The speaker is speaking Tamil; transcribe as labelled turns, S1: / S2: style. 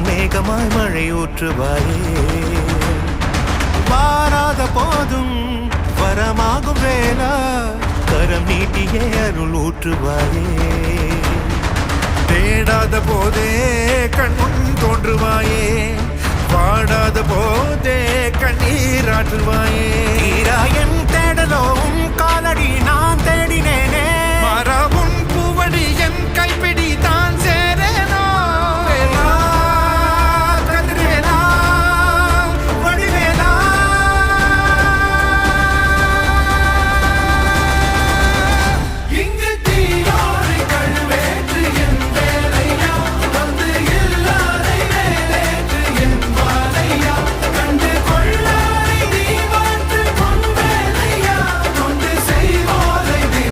S1: மேகமாய் மழை ஊற்றுவாயே வாராத போதும் வரமாகும் வேளா கரம் நீட்டியே அருள் ஊற்றுவாயே
S2: தேடாத போதே கண்முன் தோன்றுவாயே வாடாத போதே கண்ணீராற்றுவாயே
S1: என் தேடலோவும் காலடி நான் தேட